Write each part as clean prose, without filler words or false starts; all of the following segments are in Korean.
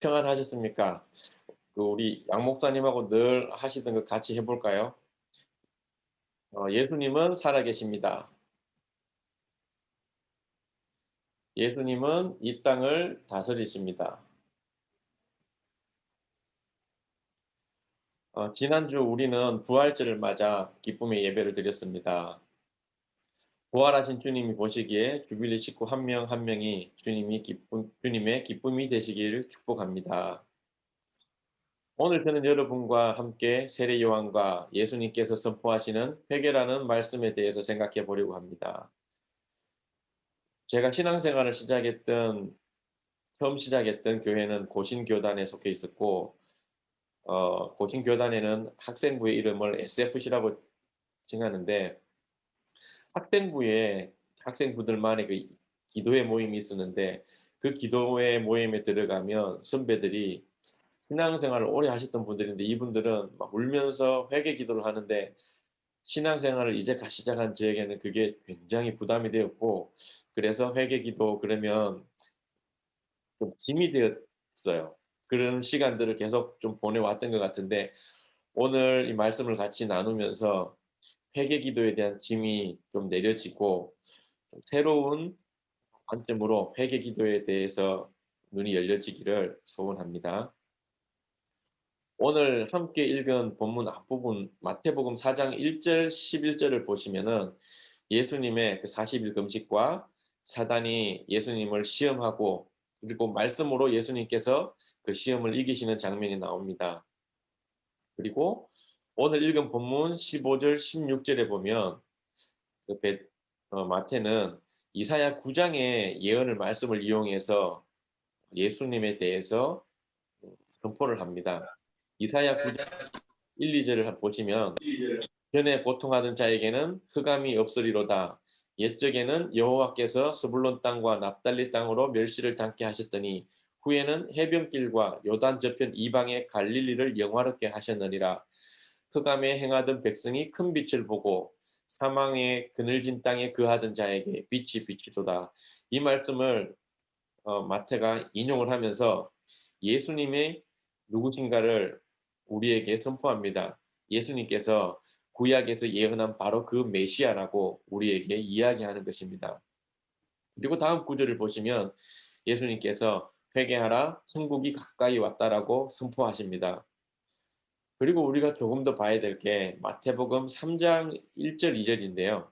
평안하셨습니까? 우리 양 목사님하고 늘 하시던 거 같이 해 볼까요? 예수님은 살아계십니다. 예수님은 이 땅을 다스리십니다. 지난주 우리는 부활절을 맞아 기쁨의 예배를 드렸습니다. 부활하신 주님이 보시기에 주빌리 식구 한 명 한 명이 주님의 기쁨이 되시기를 축복합니다. 오늘 저는 여러분과 함께 세례 요한과 예수님께서 선포하시는 회개라는 말씀에 대해서 생각해 보려고 합니다. 제가 신앙생활을 처음 시작했던 교회는 고신교단에 속해 있었고, 고신교단에는 학생부의 이름을 SFC라고 칭하는데, 학생부에 학생부들만의 그 기도회 모임이 있었는데, 그 기도회 모임에 들어가면 선배들이 신앙생활을 오래 하셨던 분들인데, 이분들은 막 울면서 회개 기도를 하는데, 신앙생활을 이제 시작한 저에게는 그게 굉장히 부담이 되었고, 그래서 회개 기도 그러면 좀 짐이 되었어요. 그런 시간들을 계속 좀 보내왔던 것 같은데, 오늘 이 말씀을 같이 나누면서 회개 기도에 대한 짐이 좀 내려지고, 좀 새로운 관점으로 회개 기도에 대해서 눈이 열려지기를 소원합니다. 오늘 함께 읽은 본문 앞부분 마태복음 4장 1절 11절을 보시면은 예수님의 그 40일 금식과 사단이 예수님을 시험하고, 그리고 말씀으로 예수님께서 그 시험을 이기시는 장면이 나옵니다. 그리고 오늘 읽은 본문 15절 16절에 보면 그 마태는 이사야 9장의 예언을 말씀을 이용해서 예수님에 대해서 선포를 합니다. 이사야 9장 1, 2절을 보시면 전에 고통하던 자에게는 흑암이 없으리로다. 옛적에는 여호와께서 스불론 땅과 납달리 땅으로 멸시를 당케 하셨더니 후에는 해변길과 요단 저편 이방의 갈릴리를 영화롭게 하셨느니라. 흑암에 행하던 백성이 큰 빛을 보고 사망의 그늘진 땅에 거하던 자에게 빛이 비치도다. 이 말씀을 마태가 인용을 하면서 예수님의 누구신가를 우리에게 선포합니다. 예수님께서 구약에서 예언한 바로 그 메시아라고 우리에게 이야기하는 것입니다. 그리고 다음 구절을 보시면 예수님께서 회개하라 천국이 가까이 왔다라고 선포하십니다. 그리고 우리가 조금 더 봐야 될 게 마태복음 3장 1절 2절인데요.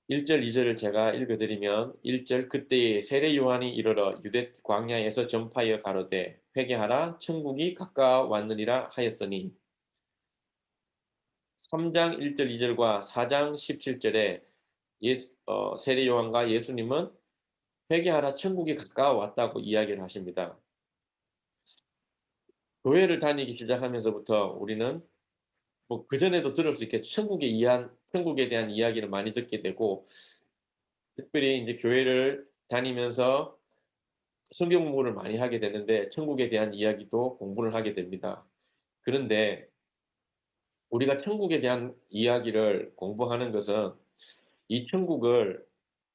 1절 2절을 제가 읽어드리면 1절 그때에 세례 요한이 이르러 유대 광야에서 전파하여 가로되 회개하라 천국이 가까웠느니라 하였으니 3장 1절 2절과 4장 17절에 세례 요한과 예수님은 회개하라 천국이 가까워왔다고 이야기를 하십니다. 교회를 다니기 시작하면서부터 우리는 뭐 그전에도 들을 수 있겠죠. 천국에 대한 이야기를 많이 듣게 되고, 특별히 이제 교회를 다니면서 성경 공부를 많이 하게 되는데 천국에 대한 이야기도 공부를 하게 됩니다. 그런데 우리가 천국에 대한 이야기를 공부하는 것은 이 천국을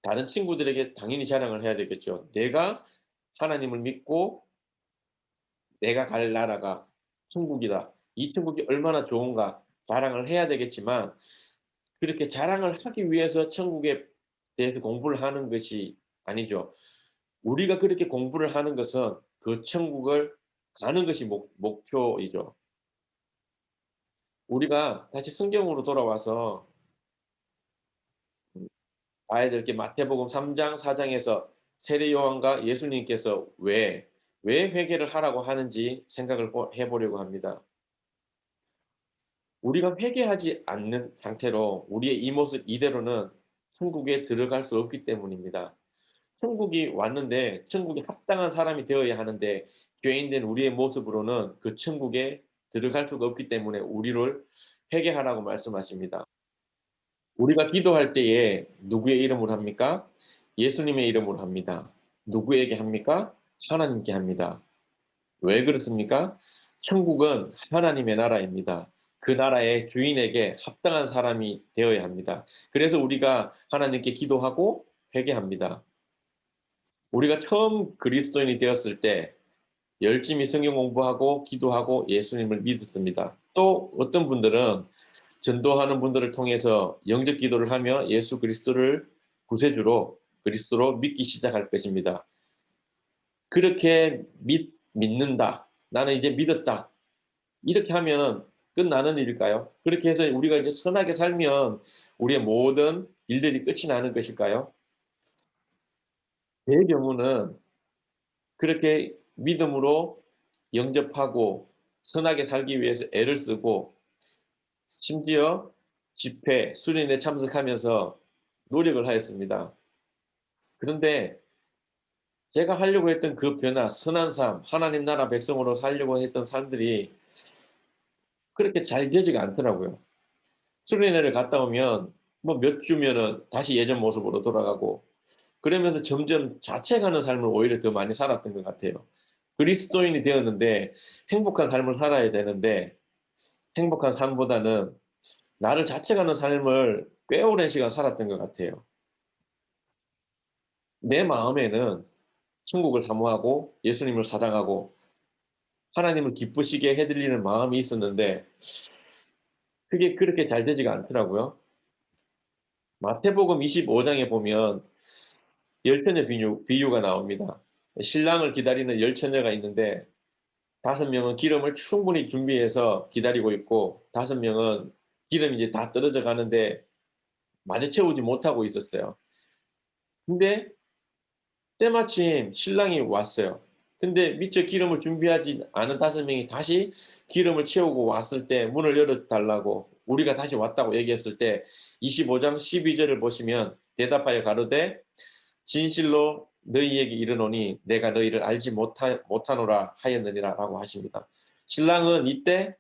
다른 친구들에게 당연히 자랑을 해야 되겠죠. 내가 하나님을 믿고 내가 갈 나라가 천국이다. 이 천국이 얼마나 좋은가 자랑을 해야 되겠지만, 그렇게 자랑을 하기 위해서 천국에 대해서 공부를 하는 것이 아니죠. 우리가 그렇게 공부를 하는 것은 그 천국을 가는 것이 목표이죠. 우리가 다시 성경으로 돌아와서 봐야 될 게 마태복음 3장 4 장에서 세례 요한과 예수님께서 왜 회개를 하라고 하는지 생각을 해 보려고 합니다. 우리가 회개하지 않는 상태로 우리의 이 모습 이대로는 천국에 들어갈 수 없기 때문입니다. 천국이 왔는데 천국에 합당한 사람이 되어야 하는데 죄인된 우리의 모습으로는 그 천국에 들어갈 수가 없기 때문에 우리를 회개하라고 말씀하십니다. 우리가 기도할 때에 누구의 이름으로 합니까? 예수님의 이름으로 합니다. 누구에게 합니까? 하나님께 합니다. 왜 그렇습니까? 천국은 하나님의 나라입니다. 그 나라의 주인에게 합당한 사람이 되어야 합니다. 그래서 우리가 하나님께 기도하고 회개합니다. 우리가 처음 그리스도인이 되었을 때 열심히 성경 공부하고 기도하고 예수님을 믿었습니다. 또 어떤 분들은 전도하는 분들을 통해서 영적 기도를 하며 예수 그리스도를 구세주로 그리스도로 믿기 시작할 것입니다. 그렇게 믿는다. 나는 이제 믿었다. 이렇게 하면 끝나는 일일까요? 그렇게 해서 우리가 이제 선하게 살면 우리의 모든 일들이 끝이 나는 것일까요? 제 경우는 그렇게 믿음으로 영접하고 선하게 살기 위해서 애를 쓰고 심지어 집회, 수련회에 참석하면서 노력을 하였습니다. 그런데 제가 하려고 했던 그 변화, 선한 삶, 하나님 나라 백성으로 살려고 했던 삶들이 그렇게 잘 되지가 않더라고요. 수련회를 갔다 오면 뭐 몇 주면은 다시 예전 모습으로 돌아가고 그러면서 점점 자책하는 삶을 오히려 더 많이 살았던 것 같아요. 그리스도인이 되었는데 행복한 삶을 살아야 되는데 행복한 삶보다는 나를 자책하는 삶을 꽤 오랜 시간 살았던 것 같아요. 내 마음에는 천국을 사모하고 예수님을 사랑하고 하나님을 기쁘시게 해 드리는 마음이 있었는데 그게 그렇게 잘 되지가 않더라고요. 마태복음 25 장에 보면 열처녀 비유가 나옵니다. 신랑을 기다리는 열처녀가 있는데 5 명은 기름을 충분히 준비해서 기다리고 있고 5 명은 기름이 이제 다 떨어져 가는데 마저 채우지 못하고 있었어요. 근데 때마침 신랑이 왔어요. 근데 미처 기름을 준비하지 않은 5 명이 다시 기름을 채우고 왔을 때 문을 열어 달라고 우리가 다시 왔다고 얘기했을 때 25장 12 절을 보시면 대답하여 가로되 진실로 너희에게 이르노니 내가 너희를 알지 못하노라 하였느니라라고 하십니다. 신랑은 이때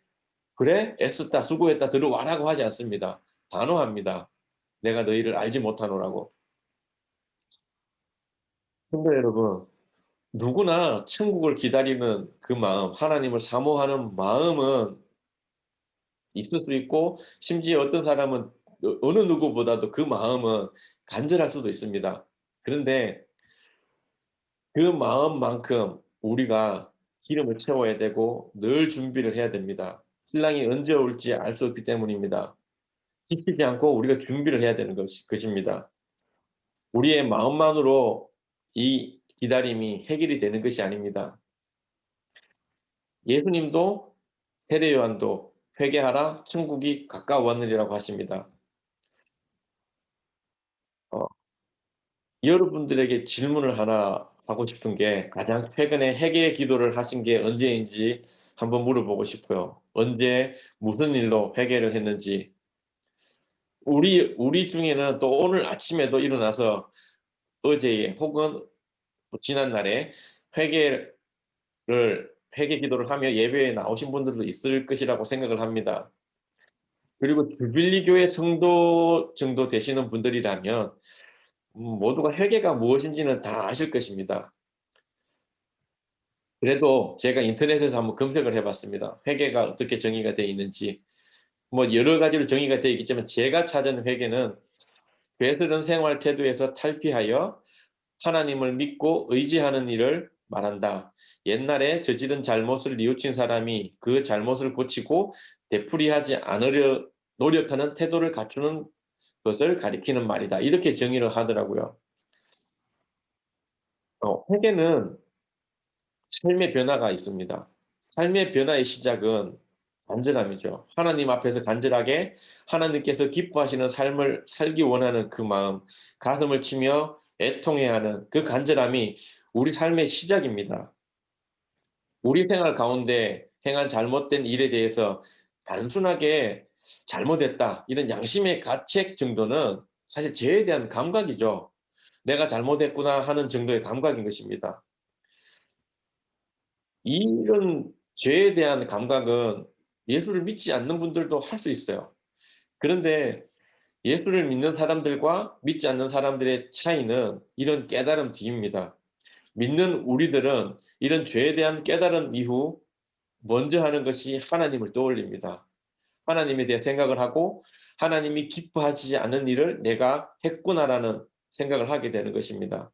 "그래 애썼다. 수고했다. 들어와라고 하지 않습니다. 단호합니다. 내가 너희를 알지 못하노라고. 성도 여러분 누구나 천국을 기다리는 그 마음, 하나님을 사모하는 마음은 있을 수 있고 심지어 어떤 사람은 어느 누구보다도 그 마음은 간절할 수도 있습니다. 그런데 그 마음만큼 우리가 기름을 채워야 되고 늘 준비를 해야 됩니다. 신랑이 언제 올지 알 수 없기 때문입니다. 지치지 않고 우리가 준비를 해야 되는 것입니다. 우리의 마음만으로 이 기다림이 해결이 되는 것이 아닙니다. 예수님도 세례 요한도 "회개하라 천국이 가까웠느니라"고 하십니다. 어 여러분들에게 질문을 하나 하고 싶은 게 가장 최근에 회개 기도를 하신 게 언제인지 한번 물어보고 싶어요. 언제 무슨 일로 회개를 했는지. 우리 중에는 또 오늘 아침에도 일어나서 어제에 혹은 또 지난날에 회개를 회개 기도를 하며 예배에 나오신 분들도 있을 것이라고 생각을 합니다. 그리고 주빌리 교회 성도 정도 되시는 분들이라면 모두가 회개가 무엇인지는 다 아실 것입니다. 그래도 제가 인터넷에서 한번 검색을 해 봤습니다. 회개가 어떻게 정의가 되어 있는지. 뭐 여러 가지로 정의가 되어 있겠지만 제가 찾은 회개는 "죄스런 생활 태도에서 탈피하여 하나님을 믿고 의지하는 일을 말한다. 옛날에 저지른 잘못을 뉘우친 사람이 그 잘못을 고치고 되풀이하지 않으려 노력하는 태도를 갖추는 것을 가리키는 말이다." 이렇게 정의를 하더라고요. 회개는 삶의 변화가 있습니다. 삶의 변화의 시작은 간절함이죠. 하나님 앞에서 간절하게 하나님께서 기뻐하시는 삶을 살기 원하는 그 마음, 가슴을 치며 애통해하는 그 간절함이 우리 삶의 시작입니다. 우리 생활 가운데 행한 잘못된 일에 대해서 단순하게 '잘못했다.' 이런 양심의 가책 정도는 사실 죄에 대한 감각이죠. '내가 잘못했구나.' 하는 정도의 감각인 것입니다. 이런 죄에 대한 감각은 예수를 믿지 않는 분들도 할 수 있어요. 그런데 예수를 믿는 사람들과 믿지 않는 사람들의 차이는 이런 깨달음 뒤입니다. 믿는 우리들은 이런 죄에 대한 깨달음 이후 먼저 하는 것이 하나님을 떠올립니다. 하나님에 대해 생각을 하고 '하나님이 기뻐하지 않은 일을 내가 했구나.'라는 생각을 하게 되는 것입니다.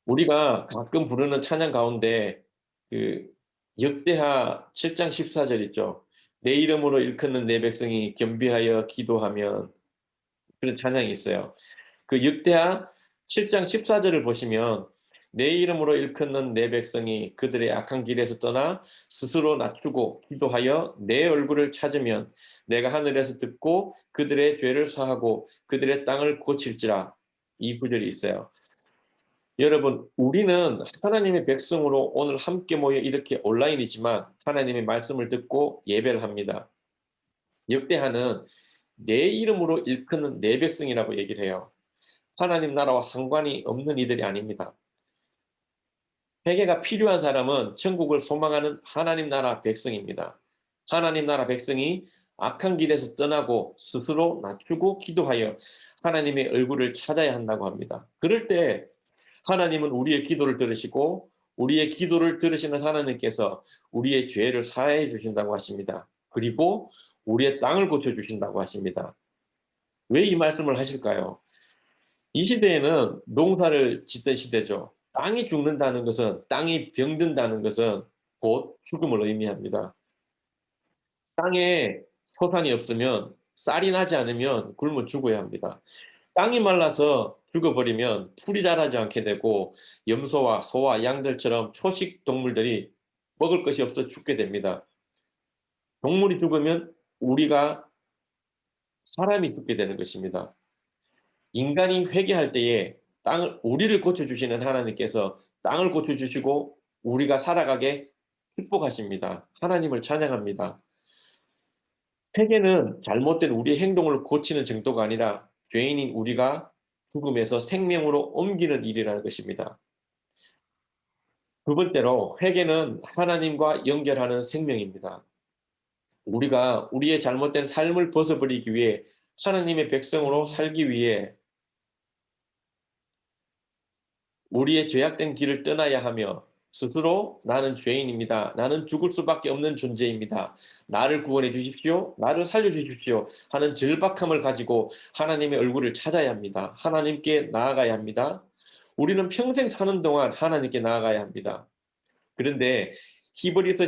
우리가 가끔 부르는 찬양 가운데 그 역대하 7장 14절 있죠. "내 이름으로 일컫는 내 백성이 겸비하여 기도하면." 그런 찬양이 있어요. 그 역대하 7장 14절을 보시면 "내 이름으로 일컫는 내 백성이 그들의 악한 길에서 떠나 스스로 낮추고 기도하여 내 얼굴을 찾으면 내가 하늘에서 듣고 그들의 죄를 사하고 그들의 땅을 고칠지라." 이 구절이 있어요. 여러분, 우리는 하나님의 백성으로 오늘 함께 모여 이렇게 온라인이지만 하나님의 말씀을 듣고 예배를 합니다. 역대하는 내 이름으로 일컫는 내 백성이라고 얘기를 해요. 하나님 나라와 상관이 없는 이들이 아닙니다. 회개가 필요한 사람은 천국을 소망하는 하나님 나라 백성입니다. 하나님 나라 백성이 악한 길에서 떠나고 스스로 낮추고 기도하여 하나님의 얼굴을 찾아야 한다고 합니다. 그럴 때 하나님은 우리의 기도를 들으시고 우리의 기도를 들으시는 하나님께서 우리의 죄를 사하여 주신다고 하십니다. 그리고 우리의 땅을 고쳐 주신다고 하십니다. 왜 이 말씀을 하실까요? 이 시대에는 농사를 짓던 시대죠. 땅이 죽는다는 것은, 땅이 병든다는 것은 곧 죽음을 의미합니다. 땅에 소산이 없으면, 쌀이 나지 않으면 굶어 죽어야 합니다. 땅이 말라서 죽어버리면 풀이 자라지 않게 되고 염소와 소와 양들처럼 초식 동물들이 먹을 것이 없어 죽게 됩니다. 동물이 죽으면 우리가 사람이 죽게 되는 것입니다. 인간이 회개할 때에 땅을 우리를 고쳐 주시는 하나님께서 땅을 고쳐 주시고 우리가 살아가게 축복하십니다. 하나님을 찬양합니다. 회개는 잘못된 우리의 행동을 고치는 정도가 아니라 죄인인 우리가 죽음에서 생명으로 옮기는 일이라는 것입니다. 두 번째로 회개는 하나님과 연결하는 생명입니다. 우리가 우리의 잘못된 삶을 벗어버리기 위해 하나님의 백성으로 살기 위해 우리의 죄악된 길을 떠나야 하며 스스로 "나는 죄인입니다. 나는 죽을 수밖에 없는 존재입니다. 나를 구원해 주십시오. 나를 살려 주십시오." 하는 절박함을 가지고 하나님의 얼굴을 찾아야 합니다. 하나님께 나아가야 합니다. 우리는 평생 사는 동안 하나님께 나아가야 합니다. 그런데 히브리서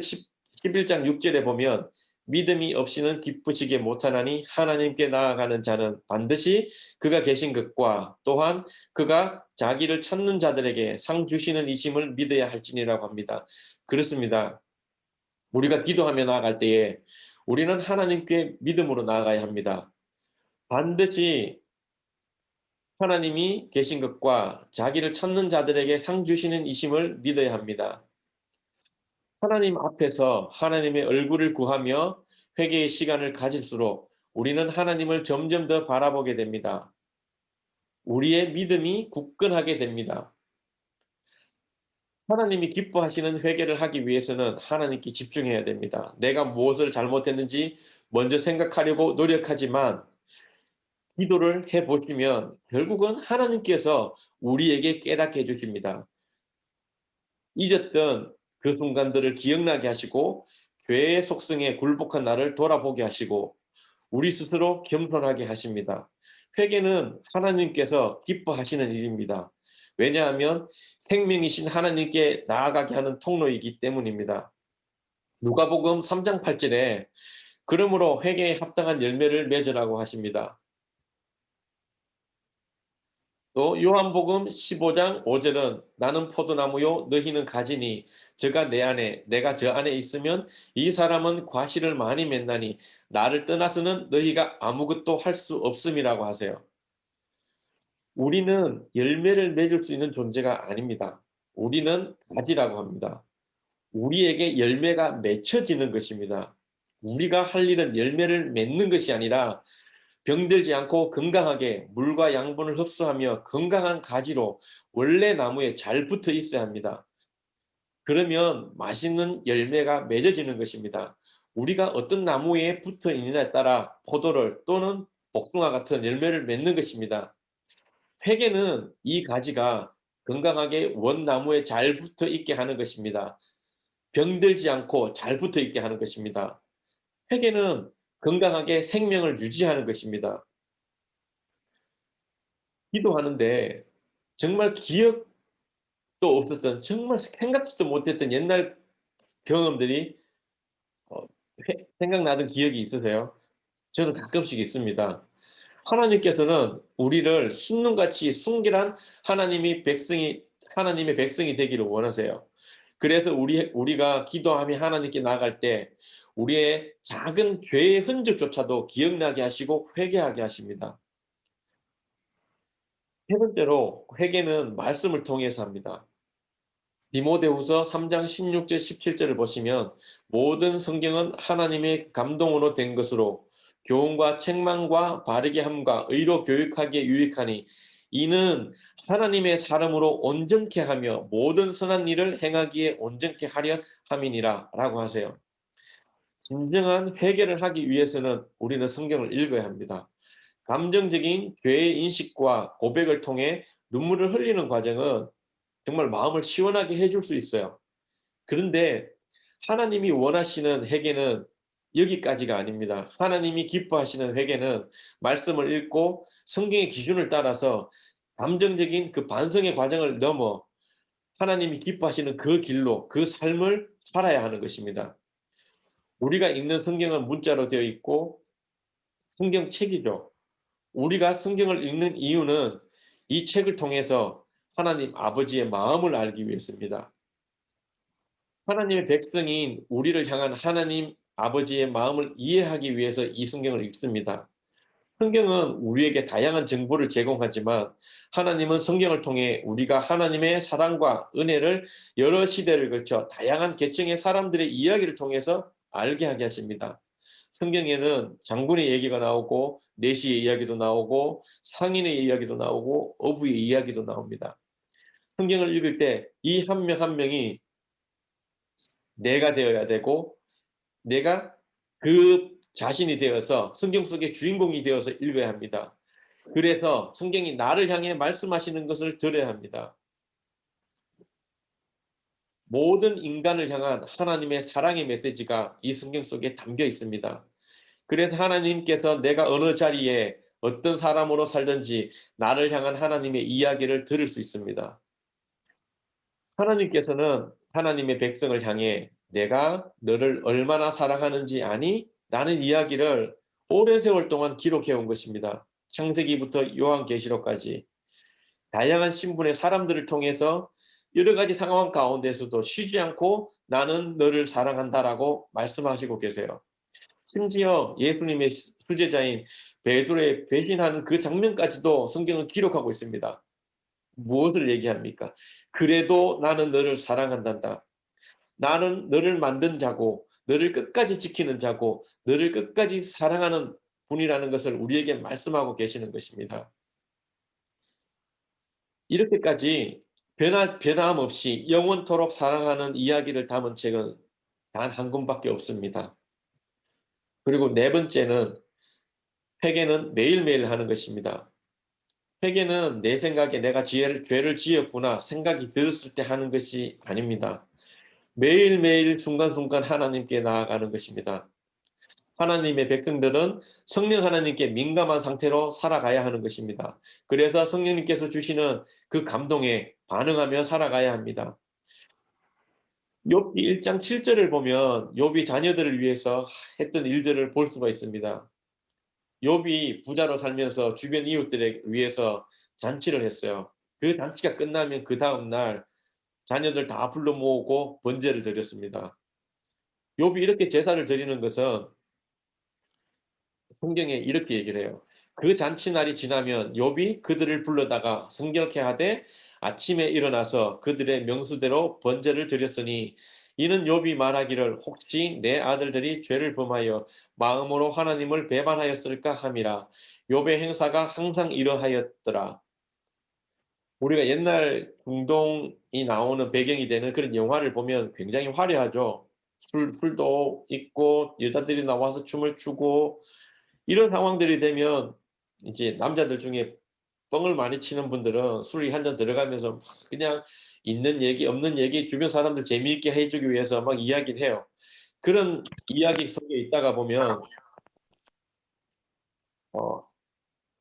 11장 6절에 보면 "믿음이 없이는 기쁘시게 못하나니 하나님께 나아가는 자는 반드시 그가 계신 것과 또한 그가 자기를 찾는 자들에게 상 주시는 이심을 믿어야 할지니라고 합니다." 그렇습니다. 우리가 기도하며 나아갈 때에 우리는 하나님께 믿음으로 나아가야 합니다. 반드시 하나님이 계신 것과 자기를 찾는 자들에게 상 주시는 이심을 믿어야 합니다. 하나님 앞에서 하나님의 얼굴을 구하며 회개의 시간을 가질수록 우리는 하나님을 점점 더 바라보게 됩니다. 우리의 믿음이 굳건하게 됩니다. 하나님이 기뻐하시는 회개를 하기 위해서는 하나님께 집중해야 됩니다. 내가 무엇을 잘못했는지 먼저 생각하려고 노력하지만 기도를 해 보시면 결국은 하나님께서 우리에게 깨닫게 해 주십니다. 잊었던 그 순간들을 기억나게 하시고 죄의 속성에 굴복한 나를 돌아보게 하시고 우리 스스로 겸손하게 하십니다. 회개는 하나님께서 기뻐하시는 일입니다. 왜냐하면 생명이신 하나님께 나아가게 하는 통로이기 때문입니다. 누가복음 3장 8절에 "그러므로 회개에 합당한 열매를 맺으라고 하십니다." 또 요한복음 15장 5절은 "나는 포도나무요 너희는 가지니 저가 내 안에 내가 저 안에 있으면 이 사람은 과실을 많이 맺나니 나를 떠나서는 너희가 아무것도 할 수 없음이라고 하세요." 우리는 열매를 맺을 수 있는 존재가 아닙니다. 우리는 가지라고 합니다. 우리에게 열매가 맺혀지는 것입니다. 우리가 할 일은 열매를 맺는 것이 아니라 병들지 않고 건강하게 물과 양분을 흡수하며 건강한 가지로 원래 나무에 잘 붙어 있어야 합니다. 그러면 맛있는 열매가 맺어지는 것입니다. 우리가 어떤 나무에 붙어 있느냐에 따라 포도를 또는 복숭아 같은 열매를 맺는 것입니다. 회개는 이 가지가 건강하게 원나무에 잘 붙어 있게 하는 것입니다. 병들지 않고 잘 붙어 있게 하는 것입니다. 회개는 건강하게 생명을 유지하는 것입니다. 기도하는데 정말 없었던 정말 생각지도 못했던 옛날 경험들이 어 생각나는 기억이 있으세요? 저는 가끔씩 있습니다. 하나님께서는 우리를 흰눈같이 순결한 하나님의 백성이 되기를 원하세요. 그래서 우리가 기도하며 하나님께 나아갈 때 우리의 작은 죄의 흔적조차도 기억나게 하시고 회개하게 하십니다. 세 번째로 회개는 말씀을 통해서 합니다. 디모데후서 3장 16절 17절을 보시면 모든 성경은 하나님의 감동으로 된 것으로 교훈과 책망과 바르게 함과 의로 교육하기에 유익하니 이는 하나님의 사람으로 온전케 하며 모든 선한 일을 행하기에 온전케 하려 함이니라라고 하세요. 진정한 회개를 하기 위해서는 우리는 성경을 읽어야 합니다. 감정적인 죄의 인식과 고백을 통해 눈물을 흘리는 과정은 정말 마음을 시원하게 해줄 수 있어요. 그런데 하나님이 원하시는 회개는 여기까지가 아닙니다. 하나님이 기뻐하시는 회개는 말씀을 읽고 성경의 기준을 따라서 감정적인 그 반성의 과정을 넘어 하나님이 기뻐하시는 그 길로 그 삶을 살아야 하는 것입니다. 우리가 읽는 성경은 문자로 되어 있고 성경책이죠. 우리가 성경을 읽는 이유는 이 책을 통해서 하나님 아버지의 마음을 알기 위해서입니다. 하나님의 백성인 우리를 향한 하나님 아버지의 마음을 이해하기 위해서 이 성경을 읽습니다. 성경은 우리에게 다양한 정보를 제공하지만 하나님은 성경을 통해 우리가 하나님의 사랑과 은혜를 여러 시대를 거쳐 다양한 계층의 사람들의 이야기를 통해서 알게 하게 하십니다. 성경에는 장군의 얘기가 나오고 내시의 이야기도 나오고 상인의 이야기도 나오고 어부의 이야기도 나옵니다. 성경을 읽을 때 이 한 명 한 명이 내가 되어야 되고 내가 그 자신이 되어서 성경 속의 주인공이 되어서 읽어야 합니다. 그래서 성경이 나를 향해 말씀하시는 것을 들어야 합니다. 모든 인간을 향한 하나님의 사랑의 메시지가 이 성경 속에 담겨 있습니다. 그래서 하나님께서 내가 어느 자리에 어떤 사람으로 살든지 나를 향한 하나님의 이야기를 들을 수 있습니다. 하나님께서는 하나님의 백성을 향해 내가 너를 얼마나 사랑하는지 아니? 라는 이야기를 오랜 세월 동안 기록해 온 것입니다. 창세기부터 요한계시록까지 다양한 신분의 사람들을 통해서 여러 가지 상황 가운데서도 쉬지 않고 나는 너를 사랑한다라고 말씀하시고 계세요. 심지어 예수님의 수제자인 베드로의 배신하는 그 장면까지도 성경은 기록하고 있습니다. 무엇을 얘기합니까? 그래도 나는 너를 사랑한단다. 나는 너를 만든 자고 너를 끝까지 지키는 자고 너를 끝까지 사랑하는 분이라는 것을 우리에게 말씀하고 계시는 것입니다. 이렇게까지 변함없이 영원토록 사랑하는 이야기를 담은 책은 단 한 권밖에 없습니다. 그리고 네 번째는 회개는 매일매일 하는 것입니다. 회개는 내 생각에 내가 죄를 지었구나 생각이 들었을 때 하는 것이 아닙니다. 매일매일 순간순간 하나님께 나아가는 것입니다. 하나님의 백성들은 성령 하나님께 민감한 상태로 살아가야 하는 것입니다. 그래서 성령님께서 주시는 그 감동에 반응하며 살아가야 합니다. 욥기 1장 7절을 보면 욥이 자녀들을 위해서 했던 일들을 볼 수가 있습니다. 욥이 부자로 살면서 주변 이웃들에 위해서 잔치를 했어요. 그 잔치가 끝나면 그다음 날 자녀들 다 불러 모으고 번제를 드렸습니다. 욥이 이렇게 제사를 드리는 것은 성경에 이렇게 얘기를 해요. 그 잔치날이 지나면 욥이 그들을 불러다가 성결케 하되 아침에 일어나서 그들의 명수대로 번제를 드렸으니 이는 욥이 말하기를 혹시 내 아들들이 죄를 범하여 마음으로 하나님을 배반하였을까 함이라. 욥의 행사가 항상 이러하였더라. 우리가 옛날 중동이 나오는 배경이 되는 그런 영화를 보면 굉장히 화려하죠. 술도 있고 여자들이 나와서 춤을 추고 이런 상황들이 되면 이제 남자들 중에 뻥을 많이 치는 분들은 술이 한 잔 들어가면서 그냥 있는 얘기 없는 얘기 주변 사람들 재미있게 해 주기 위해서 막 이야기를 해요. 그런 이야기 속에 있다가 보면 어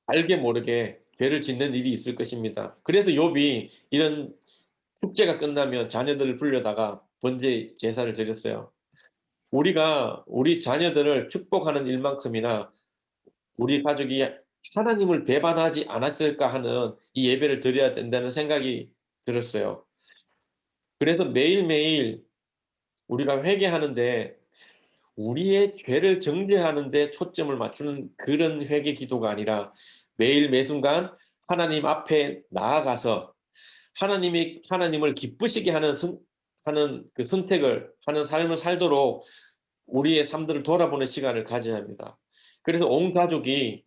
알게 모르게 죄를 짓는 일이 있을 것입니다. 그래서 욥이 이런 축제가 끝나면 자녀들을 불려다가 번제 제사를 드렸어요. 우리가 우리 자녀들을 축복하는 일만큼이나 우리 가족이 '하나님을 배반하지 않았을까.' 하는 이 예배를 드려야 된다는 생각이 들었어요. 그래서 매일매일 우리가 회개하는데 우리의 죄를 정죄하는 데 초점을 맞추는 그런 회개 기도가 아니라 매일 매순간 하나님 앞에 나아가서 하나님을 기쁘시게 하는 그 선택을 하는 삶을 살도록 우리의 삶들을 돌아보는 시간을 가져야 합니다. 그래서 온 가족이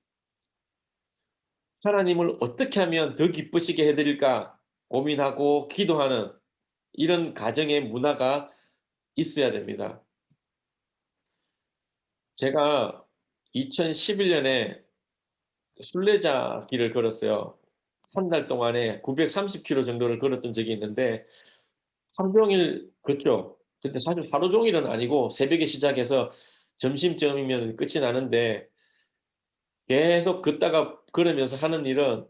'하나님을 어떻게 하면 더 기쁘시게 해 드릴까.' 고민하고 기도하는 이런 가정의 문화가 있어야 됩니다. 제가 2011 년에 순례자 길을 걸었어요. 한 달 동안에 930 킬로 정도를 걸었던 적이 있는데 하루 종일 걷죠. 근데 사실 하루 종일은 아니고 새벽에 시작해서 점심쯤이면 끝이 나는데 계속 걷다가 걸으면서 하는 일은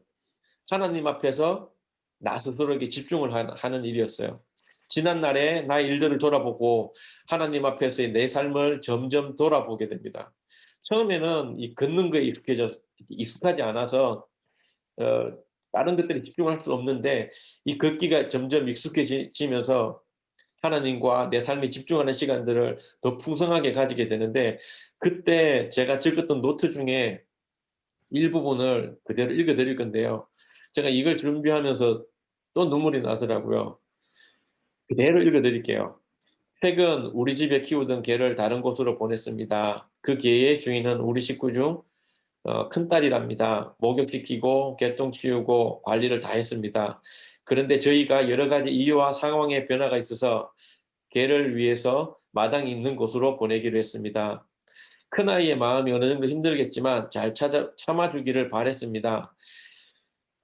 하나님 앞에서 나 스스로에게 집중을 하는 일이었어요. 지난날의 나의 일들을 돌아보고 하나님 앞에서의 내 삶을 점점 돌아보게 됩니다. 처음에는 이 걷는 거에 익숙하지 않아서 어 다른 것들에 집중을 할 수 없는데 이 걷기가 점점 지면서 하나님과 내 삶에 집중하는 시간들을 더 풍성하게 가지게 되는데 그때 제가 적었던 노트 중에 일부분을 그대로 읽어 드릴 건데요. 제가 이걸 준비하면서 또 눈물이 나더라고요. 그대로 읽어 드릴게요. "최근 우리 집에 키우던 개를 다른 곳으로 보냈습니다. 그 개의 주인은 우리 식구 중 큰딸이랍니다. 목욕시키고 개똥 치우고 관리를 다 했습니다. 그런데 저희가 여러 가지 이유와 상황의 변화가 있어서 개를 위해서 마당이 있는 곳으로 보내기로 했습니다. 큰아이의 마음이 어느 정도 힘들겠지만 잘 참아 주기를 바랐습니다.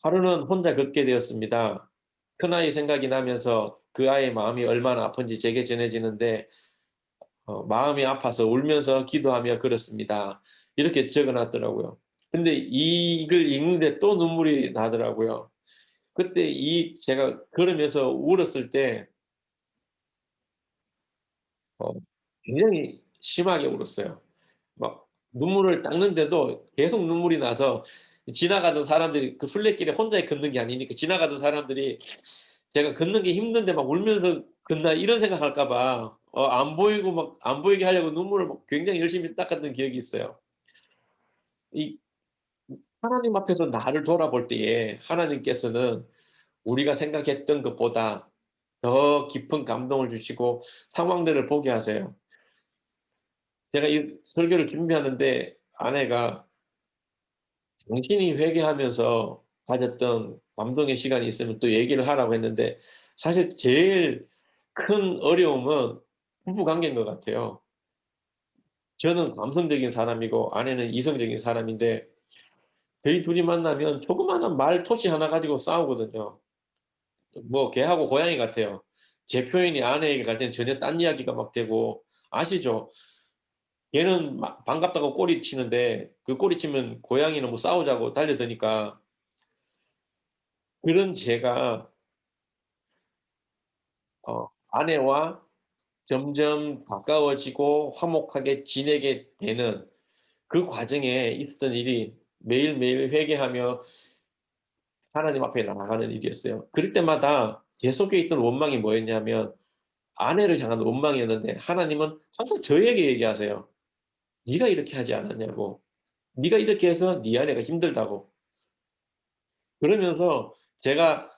하루는 혼자 걷게 되었습니다. 큰아이 생각이 나면서 그 아이의 마음이 얼마나 아픈지 제게 전해지는데 마음이 아파서 울면서 기도하며 걸었습니다." 이렇게 적어 놨더라고요. 근데 이걸 읽는데 또 눈물이 나더라고요. 그때 제가 걸으면서 울었을 때 어 굉장히 심하게 울었어요. 막 눈물을 닦는데도 계속 눈물이 나서 지나가던 사람들이 그 순례길에 혼자 걷는 게 아니니까 지나가던 사람들이 제가 걷는 게 힘든데 막 울면서 걷나 이런 생각할까 봐 안 보이고 막 안 보이게 하려고 눈물을 막 굉장히 열심히 닦았던 기억이 있어요. 이 하나님 앞에서 나를 돌아볼 때에 하나님께서는 우리가 생각했던 것보다 더 깊은 감동을 주시고 상황들을 보게 하세요. 제가 이 설교를 준비하는데 아내가 "당신이 회개하면서 가졌던 감동의 시간이 있으면 또 얘기를 하라."고 했는데 사실 제일 큰 어려움은 부부 관계인 것 같아요. 저는 감성적인 사람이고 아내는 이성적인 사람인데 저희 둘이 만나면 조그마한 말토치 하나 가지고 싸우거든요. 뭐 개하고 고양이 같아요. 제 표현이 아내에게 갈 때는 전혀 딴 이야기가 막 되고 아시죠? 얘는 막 반갑다고 꼬리치는데 그 꼬리치면 고양이는 뭐 싸우자고 달려드니까 그런 제가 아내와 점점 가까워지고 화목하게 지내게 되는 그 과정에 있었던 일이 매일매일 회개하며 하나님 앞에 나아가는 일이었어요. 그럴 때마다 제 속에 있던 원망이 뭐였냐면 아내를 향한 원망이었는데 하나님은 항상 저에게 얘기하세요. "네가 이렇게 하지 않았냐."고. "네가 이렇게 해서 네 아내가 힘들다."고. 그러면서 제가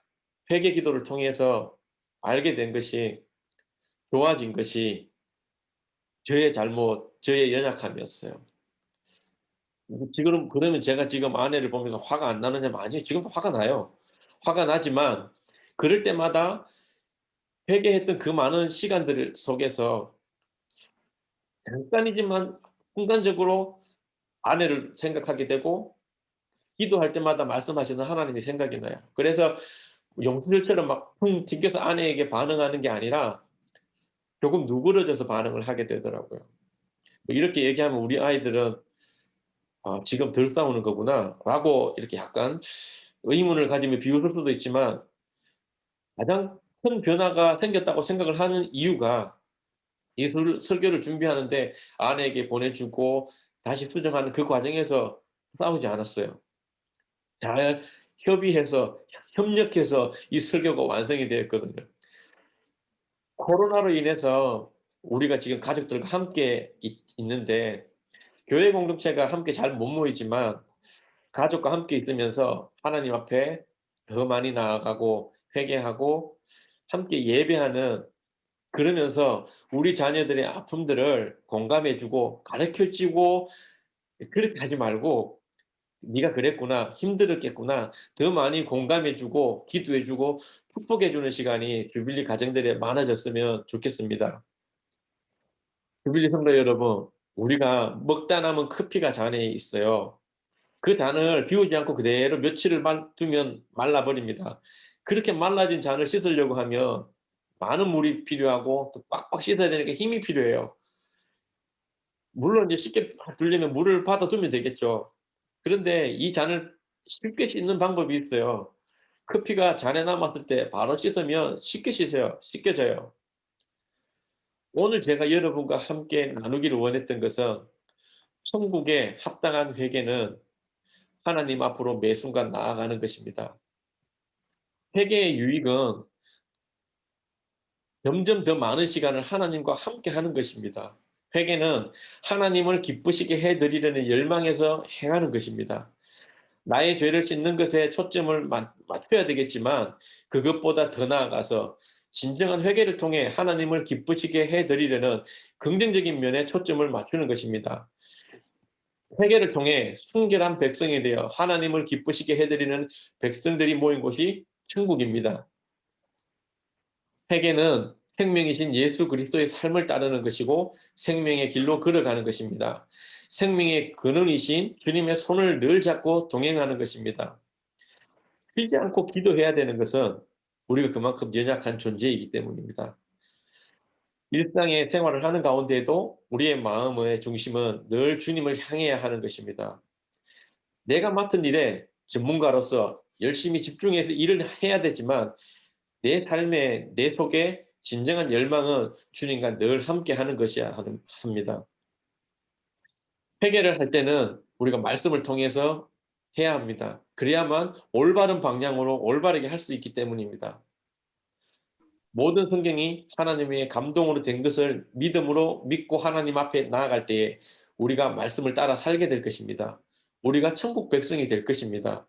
회개 기도를 통해서 알게 된 것이 좋아진 것이 저의 잘못, 저의 연약함이었어요. 지금 그러면 제가 지금 아내를 보면서 화가 안 나느냐면 아니에요. 지금도 화가 나요. 화가 나지만 그럴 때마다 회개했던 그 많은 시간들 속에서 잠깐이지만 순간적으로 아내를 생각하게 되고 기도할 때마다 말씀하시는 하나님이 생각이 나요. 그래서 용수철처럼 막 쿵 튕겨서 아내에게 반응하는 게 아니라 조금 누그러져서 반응을 하게 되더라고요. 뭐 이렇게 얘기하면 우리 아이들은 '아 지금 덜 싸우는 거구나.'라고 이렇게 약간 의문을 가지며 비웃을 수도 있지만 가장 큰 변화가 생겼다고 생각을 하는 이유가 이 설교를 준비하는데 아내에게 보내주고 다시 수정하는 그 과정에서 싸우지 않았어요. 잘 협의해서 협력해서 이 설교가 완성이 되었거든요. 코로나로 인해서 우리가 지금 가족들과 함께 있는데 교회 공동체가 함께 잘 못 모이지만 가족과 함께 있으면서 하나님 앞에 더 많이 나아가고 회개하고 함께 예배하는, 그러면서 우리 자녀들의 아픔들을 공감해 주고 가르쳐 주고, 그렇게 하지 말고 "네가 그랬구나. 힘들었겠구나." 더 많이 공감해 주고 기도해 주고 축복해 주는 시간이 주빌리 가정들에 많아졌으면 좋겠습니다. 주빌리 성도 여러분, 우리가 먹다 남은 커피가 잔에 있어요. 그 잔을 비우지 않고 그대로 며칠을 두면 말라버립니다. 그렇게 말라진 잔을 씻으려고 하면 많은 물이 필요하고 또 빡빡 씻어야 되니까 힘이 필요해요. 물론 이제 쉽게 두려면 물을 받아 두면 되겠죠. 그런데 이 잔을 쉽게 씻는 방법이 있어요. 커피가 잔에 남았을 때 바로 씻으면 쉽게 씻어요. 씻겨져요. 오늘 제가 여러분과 함께 나누기를 원했던 것은, 천국의 합당한 회개는 하나님 앞으로 매 순간 나아가는 것입니다. 회개의 유익은 점점 더 많은 시간을 하나님과 함께 하는 것입니다. 회개는 하나님을 기쁘시게 해 드리려는 열망에서 행하는 것입니다. 나의 죄를 씻는 것에 초점을 맞춰야 되겠지만, 그것보다 더 나아가서 진정한 회개를 통해 하나님을 기쁘시게 해 드리려는 긍정적인 면에 초점을 맞추는 것입니다. 회개를 통해 순결한 백성이 되어 하나님을 기쁘시게 해 드리는 백성들이 모인 곳이 천국입니다. 회개는 생명이신 예수 그리스도의 삶을 따르는 것이고 생명의 길로 걸어가는 것입니다. 생명의 근원이신 주님의 손을 늘 잡고 동행하는 것입니다. 쉬지 않고 기도해야 되는 것은 우리가 그만큼 연약한 존재이기 때문입니다. 일상의 생활을 하는 가운데에도 우리의 마음의 중심은 늘 주님을 향해야 하는 것입니다. 내가 맡은 일에 전문가로서 열심히 집중해서 일을 해야 되지만 내 삶에 내 속에 진정한 열망은 주님과 늘 함께 하는 것이야 합니다. 회개를 할 때는 우리가 말씀을 통해서 해야 합니다. 그래야만 올바른 방향으로 올바르게 할 수 있기 때문입니다. 모든 성경이 하나님의 감동으로 된 것을 믿음으로 믿고 하나님 앞에 나아갈 때에 우리가 말씀을 따라 살게 될 것입니다. 우리가 천국 백성이 될 것입니다.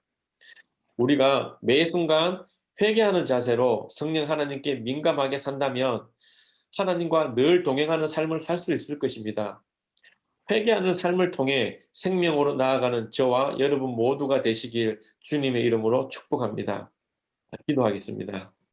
우리가 매 순간 회개하는 자세로 성령 하나님께 민감하게 산다면 하나님과 늘 동행하는 삶을 살 수 있을 것입니다. 회개하는 삶을 통해 생명으로 나아가는 저와 여러분 모두가 되시길 주님의 이름으로 축복합니다. 기도하겠습니다.